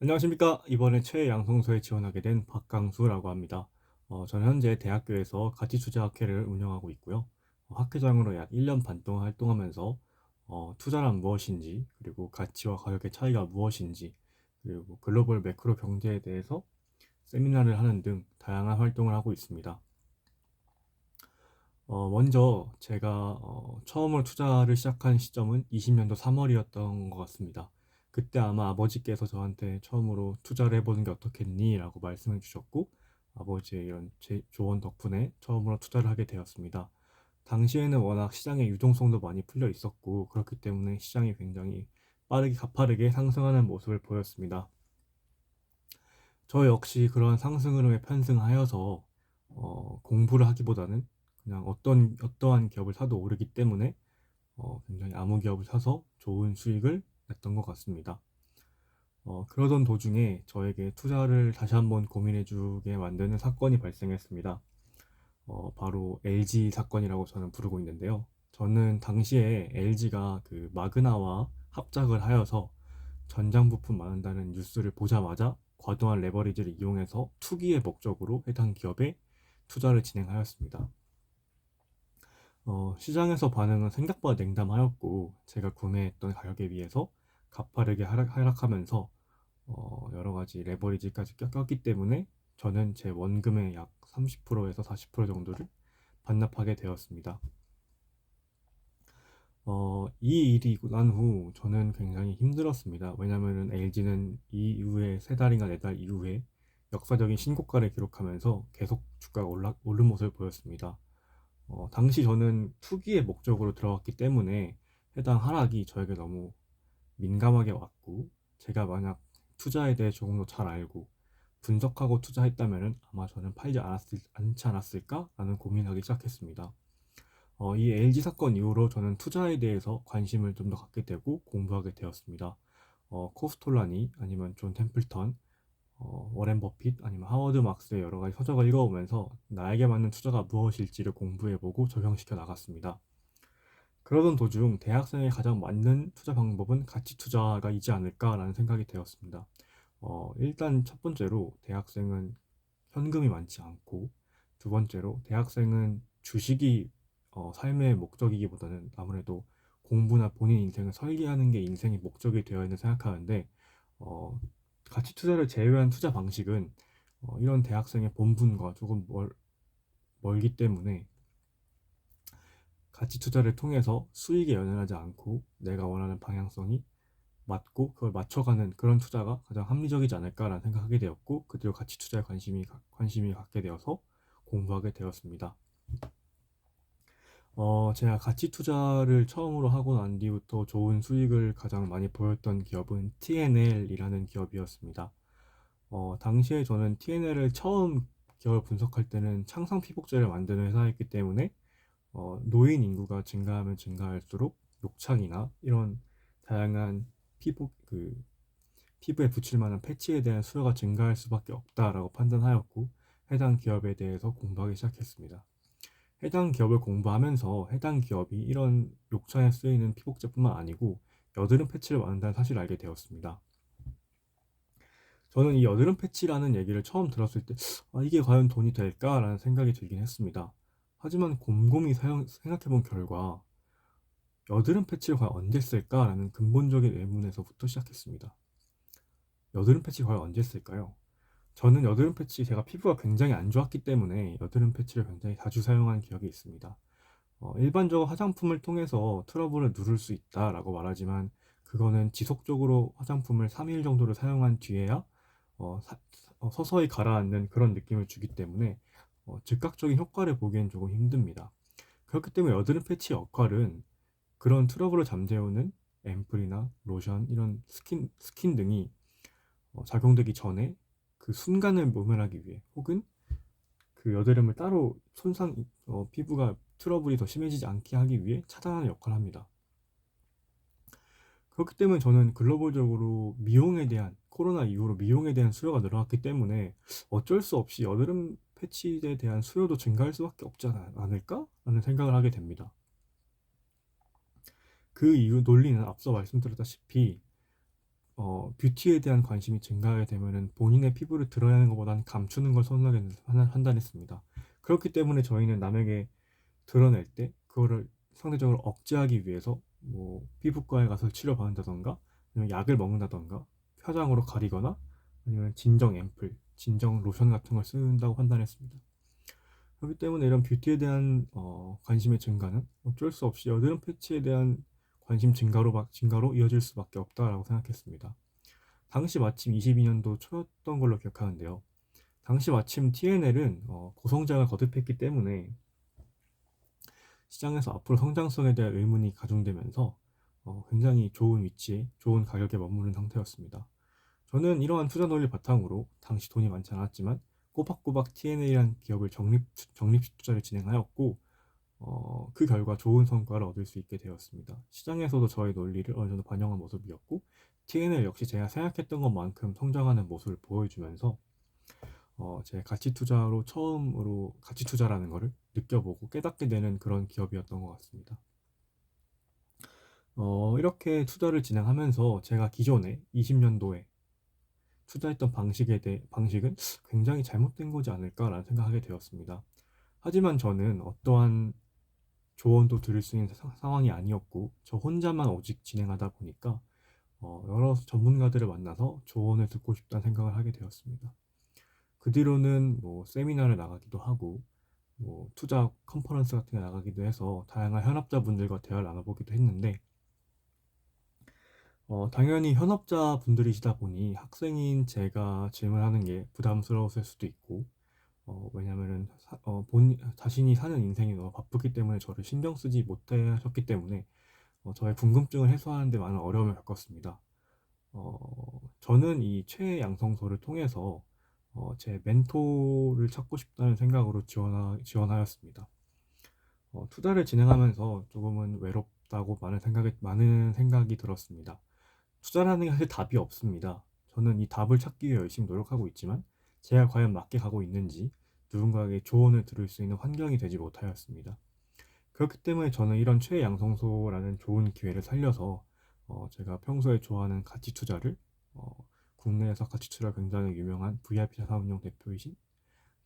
안녕하십니까. 이번에 최양성소에 지원하게 된 박강수라고 합니다. 저는 현재 대학교에서 가치투자학회를 운영하고 있고요. 학회장으로 약 1년 반 동안 활동하면서 투자란 무엇인지, 그리고 가치와 가격의 차이가 무엇인지, 그리고 글로벌 매크로 경제에 대해서 세미나를 하는 등 다양한 활동을 하고 있습니다. 먼저 제가 처음으로 투자를 시작한 시점은 20년도 3월이었던 것 같습니다. 그때 아마 아버지께서 저한테 처음으로 투자를 해보는 게 어떻겠니? 라고 말씀해 주셨고, 아버지의 이런 조언 덕분에 처음으로 투자를 하게 되었습니다. 당시에는 워낙 시장의 유동성도 많이 풀려 있었고, 그렇기 때문에 시장이 굉장히 빠르게, 가파르게 상승하는 모습을 보였습니다. 저 역시 그런 상승 흐름에 편승하여서 공부를 하기보다는 그냥 어떠한 기업을 사도 오르기 때문에 굉장히 아무 기업을 사서 좋은 수익을 냈던 것 같습니다. 그러던 도중에 저에게 투자를 다시 한번 고민해주게 만드는 사건이 발생했습니다. 바로 LG 사건이라고 저는 부르고 있는데요. 저는 당시에 LG가 그 마그나와 합작을 하여서 전장 부품 만든다는 뉴스를 보자마자 과도한 레버리지를 이용해서 투기의 목적으로 해당 기업에 투자를 진행하였습니다. 시장에서 반응은 생각보다 냉담하였고 제가 구매했던 가격에 비해서 가파르게 하락하면서 여러 가지 레버리지까지 꼈기 때문에 저는 제 원금의 약 30%에서 40% 정도를 반납하게 되었습니다. 이 일이 있고 난 후 저는 굉장히 힘들었습니다. 왜냐면은 LG는 이후에 세 달인가 네 달 이후에 역사적인 신고가를 기록하면서 계속 주가가 오른 모습을 보였습니다. 당시 저는 투기의 목적으로 들어갔기 때문에 해당 하락이 저에게 너무 민감하게 왔고, 제가 만약 투자에 대해 조금 더 잘 알고 분석하고 투자했다면 아마 저는 않지 않았을까라는 고민하기 시작했습니다. 이 LG 사건 이후로 저는 투자에 대해서 관심을 좀 더 갖게 되고 공부하게 되었습니다. 코스톨라니 아니면 존 템플턴, 워렌 버핏 아니면 하워드 막스의 여러 가지 서적을 읽어오면서 나에게 맞는 투자가 무엇일지를 공부해보고 적용시켜 나갔습니다. 그러던 도중 대학생에 가장 맞는 투자 방법은 가치 투자가 있지 않을까라는 생각이 되었습니다. 일단 첫 번째로 대학생은 현금이 많지 않고, 두 번째로 대학생은 주식이 삶의 목적이기보다는 아무래도 공부나 본인 인생을 설계하는 게 인생의 목적이 되어 있는 생각하는데, 어, 가치 투자를 제외한 투자 방식은 이런 대학생의 본분과 조금 멀기 때문에 가치 투자를 통해서 수익에 연연하지 않고 내가 원하는 방향성이 맞고 그걸 맞춰가는 그런 투자가 가장 합리적이지 않을까라는 생각하게 되었고, 그 뒤로 가치 투자에 관심이 갖게 되어서 공부하게 되었습니다. 제가 가치 투자를 처음으로 하고 난 뒤부터 좋은 수익을 가장 많이 보였던 기업은 TNL이라는 기업이었습니다. 당시에 저는 TNL을 처음 기업을 분석할 때는 창상 피복제를 만드는 회사였기 때문에 노인 인구가 증가하면 증가할수록 욕창이나 이런 다양한 피부 그 피부에 붙일 만한 패치에 대한 수요가 증가할 수밖에 없다라고 판단하였고, 해당 기업에 대해서 공부하기 시작했습니다. 해당 기업을 공부하면서 해당 기업이 이런 욕창에 쓰이는 피복제뿐만 아니고 여드름 패치를 만든다는 사실을 알게 되었습니다. 저는 이 여드름 패치라는 얘기를 처음 들었을 때 이게 과연 돈이 될까라는 생각이 들긴 했습니다. 하지만 곰곰이 생각해 본 결과 여드름 패치를 과연 언제 쓸까라는 근본적인 의문에서부터 시작했습니다. 여드름 패치 과연 언제 쓸까요? 저는 여드름 패치 제가 피부가 굉장히 안 좋았기 때문에 여드름 패치를 굉장히 자주 사용한 기억이 있습니다. 일반적으로 화장품을 통해서 트러블을 누를 수 있다라고 말하지만 그거는 지속적으로 화장품을 3일 정도를 사용한 뒤에야 서서히 가라앉는 그런 느낌을 주기 때문에 즉각적인 효과를 보기엔 조금 힘듭니다. 그렇기 때문에 여드름 패치 역할은 그런 트러블을 잠재우는 앰플이나 로션 이런 스킨 등이 작용되기 전에 그 순간을 모면하기 위해, 혹은 그 여드름을 따로 피부가 트러블이 더 심해지지 않게 하기 위해 차단하는 역할을 합니다. 그렇기 때문에 저는 글로벌적으로 코로나 이후로 미용에 대한 수요가 늘어났기 때문에 어쩔 수 없이 여드름 패치에 대한 수요도 증가할 수밖에 없지 않을까? 라는 생각을 하게 됩니다. 그 이유 논리는 앞서 말씀드렸다시피 뷰티에 대한 관심이 증가하게 되면은 본인의 피부를 드러내는 것보다는 감추는 걸 선호하게 판단했습니다. 그렇기 때문에 저희는 남에게 드러낼 때 그거를 상대적으로 억제하기 위해서 뭐 피부과에 가서 치료받는다던가 아니면 약을 먹는다던가 화장으로 가리거나 아니면 진정 앰플, 진정 로션 같은 걸 쓴다고 판단했습니다. 그렇기 때문에 이런 뷰티에 대한 관심의 증가는 어쩔 수 없이 여드름 패치에 대한 관심 증가로 이어질 수밖에 없다라고 생각했습니다. 당시 마침 22년도 초였던 걸로 기억하는데요. 당시 마침 TNL은 고성장을 거듭했기 때문에 시장에서 앞으로 성장성에 대한 의문이 가중되면서 굉장히 좋은 위치에 좋은 가격에 머무른 상태였습니다. 저는 이러한 투자 논리 바탕으로 당시 돈이 많지 않았지만 꼬박꼬박 TNA라는 기업을 적립식 투자를 진행하였고 그 결과 좋은 성과를 얻을 수 있게 되었습니다. 시장에서도 저의 논리를 어느 정도 반영한 모습이었고 TNL 역시 제가 생각했던 것만큼 성장하는 모습을 보여주면서 제 가치 투자로 처음으로 가치 투자라는 것을 느껴보고 깨닫게 되는 그런 기업이었던 것 같습니다. 이렇게 투자를 진행하면서 제가 기존에 20년도에 투자했던 방식은 굉장히 잘못된 거지 않을까라는 생각하게 되었습니다. 하지만 저는 어떠한 조언도 들을 수 있는 상황이 아니었고 저 혼자만 오직 진행하다 보니까 여러 전문가들을 만나서 조언을 듣고 싶다는 생각을 하게 되었습니다. 그 뒤로는 뭐 세미나를 나가기도 하고 뭐 투자 컨퍼런스 같은 데 나가기도 해서 다양한 현업자분들과 대화를 나눠보기도 했는데 당연히 현업자분들이시다 보니 학생인 제가 질문하는 게 부담스러웠을 수도 있고 왜냐면은 자신이 사는 인생이 너무 바쁘기 때문에 저를 신경 쓰지 못해 하셨기 때문에 저의 궁금증을 해소하는 데 많은 어려움을 겪었습니다. 저는 이 최애 양성소를 통해서 제 멘토를 찾고 싶다는 생각으로 지원하였습니다. 투자를 진행하면서 조금은 외롭다고 많은 생각이 들었습니다. 투자라는 게 사실 답이 없습니다. 저는 이 답을 찾기 위해 열심히 노력하고 있지만 제가 과연 맞게 가고 있는지 누군가에게 조언을 들을 수 있는 환경이 되지 못하였습니다. 그렇기 때문에 저는 이런 최양성소라는 좋은 기회를 살려서 제가 평소에 좋아하는 가치 투자를 국내에서 가치 투자 굉장히 유명한 VIP 자산운용 대표이신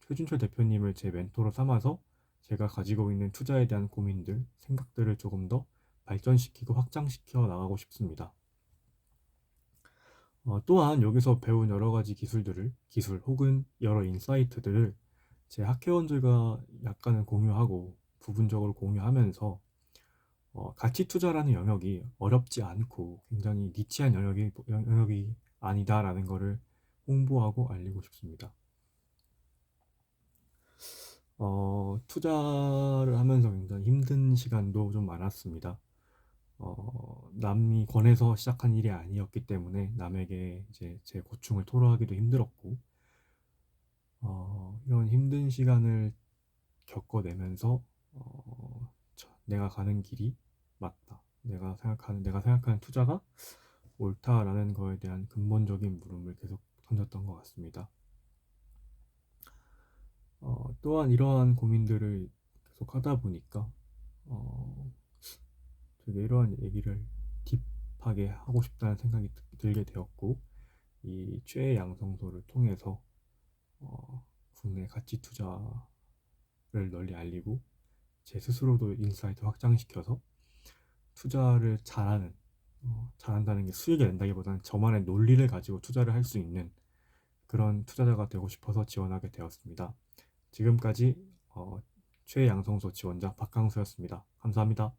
최준철 대표님을 제 멘토로 삼아서 제가 가지고 있는 투자에 대한 고민들, 생각들을 조금 더 발전시키고 확장시켜 나가고 싶습니다. 또한 여기서 배운 여러 가지 기술 혹은 여러 인사이트들을 제 학회원들과 약간은 공유하고 부분적으로 공유하면서 가치 투자라는 영역이 어렵지 않고 굉장히 니치한 영역이 아니다라는 것을 홍보하고 알리고 싶습니다. 투자를 하면서 굉장히 힘든 시간도 좀 많았습니다. 남이 권해서 시작한 일이 아니었기 때문에 남에게 이제 제 고충을 토로하기도 힘들었고, 이런 힘든 시간을 겪어내면서, 내가 가는 길이 맞다. 내가 생각하는 투자가 옳다라는 거에 대한 근본적인 물음을 계속 던졌던 것 같습니다. 또한 이러한 고민들을 계속 하다 보니까, 어, 되게 이러한 얘기를 딥하게 하고 싶다는 생각이 들게 되었고, 이 최애 양성소를 통해서 국내 가치 투자를 널리 알리고 제 스스로도 인사이트 확장시켜서 투자를 잘한다는 게 수익이 낸다기보다는 저만의 논리를 가지고 투자를 할 수 있는 그런 투자자가 되고 싶어서 지원하게 되었습니다. 지금까지 최양성소 지원자 박강수였습니다. 감사합니다.